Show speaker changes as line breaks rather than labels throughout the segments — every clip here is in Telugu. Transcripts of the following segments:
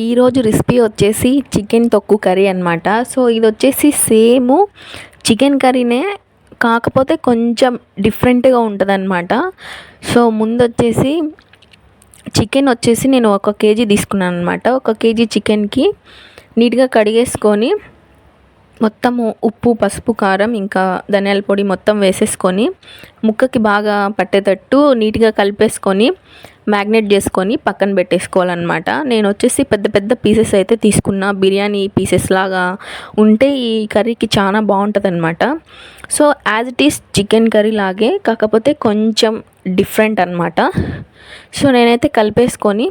ఈరోజు రెసిపీ వచ్చేసి చికెన్ తొక్కు కర్రీ అనమాట. ఇది వచ్చేసి సేమ్ చికెన్ కర్రీనే, కాకపోతే కొంచెం డిఫరెంట్గా ఉంటుందన్నమాట. ముందు వచ్చేసి చికెన్ వచ్చేసి నేను 1 కేజీ తీసుకున్నాను అనమాట. 1 కేజీ చికెన్కి నీట్గా కడిగేసుకొని మొత్తము ఉప్పు, పసుపు, కారం ఇంకా ధనియాల పొడి మొత్తం వేసేసుకొని ముక్కకి బాగా పట్టేటట్టు నీట్గా కలిపేసుకొని మ్యాగ్నేట్ చేసుకొని పక్కన పెట్టేసుకోవాలన్నమాట. నేను వచ్చేసి పెద్ద పెద్ద పీసెస్ అయితే తీసుకున్నా, బిర్యానీ పీసెస్ లాగా ఉంటే ఈ కర్రీకి చాలా బాగుంటుంది అనమాట. As it is chicken curry లాగే, కాకపోతే కొంచెం డిఫరెంట్ అనమాట. నేనైతే కలిపేసుకొని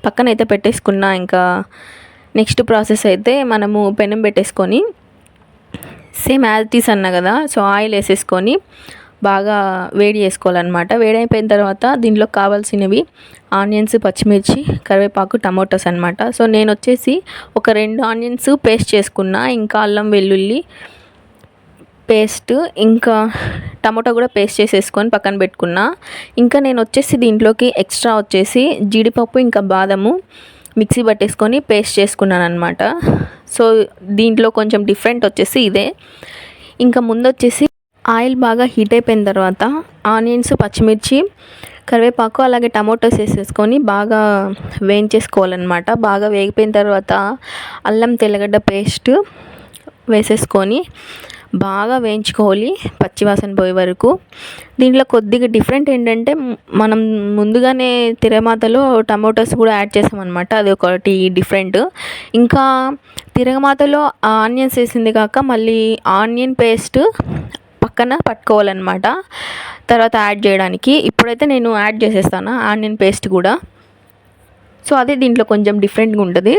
పక్కనైతే పెట్టేసుకున్నా. ఇంకా నెక్స్ట్ ప్రాసెస్ అయితే మనము పెనం పెట్టేసుకొని సేమ్ యాజ్ ఇట్ ఈస్ అన్నా కదా, ఆయిల్ వేసేసుకొని బాగా వేడి చేసుకోవాలన్నమాట. వేడైపోయిన తర్వాత దీంట్లో కావాల్సినవి ఆనియన్స్, పచ్చిమిర్చి, కరివేపాకు, టమోటాస్ అనమాట. నేను వచ్చేసి ఒక 2 ఆనియన్స్ పేస్ట్ చేసుకున్నా, ఇంకా అల్లం వెల్లుల్లి పేస్ట్, ఇంకా టమోటా కూడా పేస్ట్ చేసేసుకొని పక్కన పెట్టుకున్నా. ఇంకా నేను వచ్చేసి దీంట్లోకి ఎక్స్ట్రా వచ్చేసి జీడిపప్పు ఇంకా బాదము మిక్సీ పట్టేసుకొని పేస్ట్ చేసుకున్నాను అనమాట. దీంట్లో కొంచెం డిఫరెంట్ వచ్చేసి ఇదే. ఇంకా ముందు వచ్చేసి ఆయిల్ బాగా హీట్ అయిపోయిన తర్వాత ఆనియన్స్, పచ్చిమిర్చి, కరివేపాకు అలాగే టమోటాస్ వేసేసుకొని బాగా వేయించేసుకోవాలన్నమాట. బాగా వేగిపోయిన తర్వాత అల్లం తెల్లగడ్డ పేస్ట్ వేసేసుకొని బాగా వేయించుకోవాలి పచ్చివాసన పోయే వరకు. దీంట్లో కొద్దిగా డిఫరెంట్ ఏంటంటే మనం ముందుగానే తిరగమాతలో టమోటాస్ కూడా యాడ్ చేసామన్నమాట, అది ఒకటి డిఫరెంట్. ఇంకా తిరగమాతలో ఆనియన్స్ వేసింది కాక మళ్ళీ ఆనియన్ పేస్ట్ పక్కన పట్టుకోవాలన్నమాట తర్వాత యాడ్ చేయడానికి. ఇప్పుడైతే నేను యాడ్ చేసేస్తాను ఆనియన్ పేస్ట్ కూడా. అదే దీంట్లో కొంచెం డిఫరెంట్గా ఉంటుంది.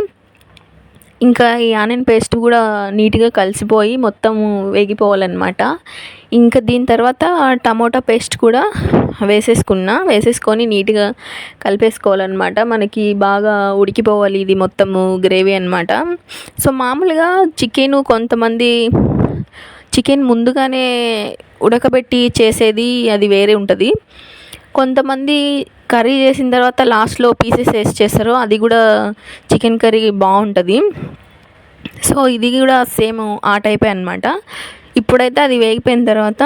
ఇంకా ఈ ఆనియన్ పేస్ట్ కూడా నీట్గా కలిసిపోయి మొత్తం వేగిపోవాలన్నమాట. ఇంకా దీని తర్వాత టమోటా పేస్ట్ కూడా వేసేసుకొని నీట్గా కలిపేసుకోవాలన్నమాట. మనకి బాగా ఉడికిపోవాలి ఇది మొత్తము గ్రేవీ అనమాట. మామూలుగా కొంతమంది చికెన్ ముందుగానే ఉడకబెట్టి చేసేది అది వేరే ఉంటుంది. కొంతమంది కర్రీ చేసిన తర్వాత లాస్ట్లో పీసెస్ వేసి చేస్తారు, అది కూడా చికెన్ కర్రీ బాగుంటుంది. ఇది కూడా సేమ్ ఆ టైపే అనమాట. ఇప్పుడైతే అది వేగిపోయిన తర్వాత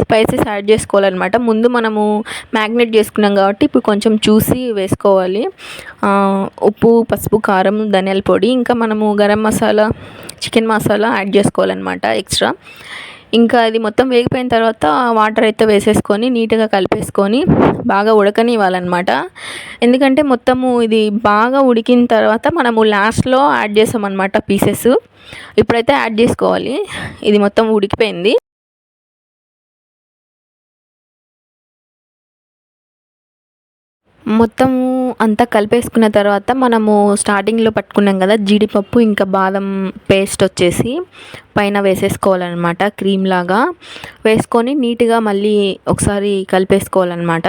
స్పైసెస్ యాడ్ చేసుకోవాలన్నమాట. ముందు మనము మ్యాగ్నేట్ చేసుకున్నాం కాబట్టి ఇప్పుడు కొంచెం చూసి వేసుకోవాలి. ఉప్పు, పసుపు, కారం, ధనియాల పొడి, ఇంకా మనము గరం మసాలా, చికెన్ మసాలా యాడ్ చేసుకోవాలన్నమాట ఎక్స్ట్రా. ఇంకా ఇది మొత్తం వేగిపోయిన తర్వాత వాటర్ అయితే వేసేసుకొని నీట్గా కలిపేసుకొని బాగా ఉడకనివ్వాలన్నమాట. ఎందుకంటే మొత్తము ఇది బాగా ఉడికిన తర్వాత మనము లాస్ట్లో యాడ్ చేసామన్నమాట పీసెస్. ఇప్పుడైతే యాడ్ చేసుకోవాలి. ఇది మొత్తం ఉడికిపోయింది. మొత్తము అంతా కలిపేసుకున్న తర్వాత మనము స్టార్టింగ్లో పట్టుకున్నాం కదా జీడిపప్పు ఇంకా బాదం పేస్ట్ వచ్చేసి పైన వేసేసుకోవాలన్నమాట. క్రీమ్ లాగా వేసుకొని నీట్గా మళ్ళీ ఒకసారి కలిపేసుకోవాలన్నమాట.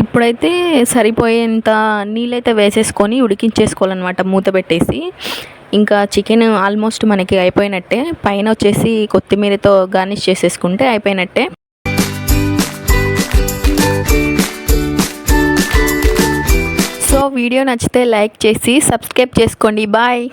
ఇప్పుడైతే సరిపోయేంత నీళ్ళైతే వేసేసుకొని ఉడికించేసుకోవాలన్నమాట మూత పెట్టేసి. ఇంకా చికెన్ ఆల్మోస్ట్ మనకి అయిపోయినట్టే. పైన వచ్చేసి కొత్తిమీరతో గార్నిష్ చేసేసుకుంటే అయిపోయినట్టే. వీడియో నచ్చితే లైక్ చేసి సబ్స్క్రైబ్ చేసుకోండి. బాయ్.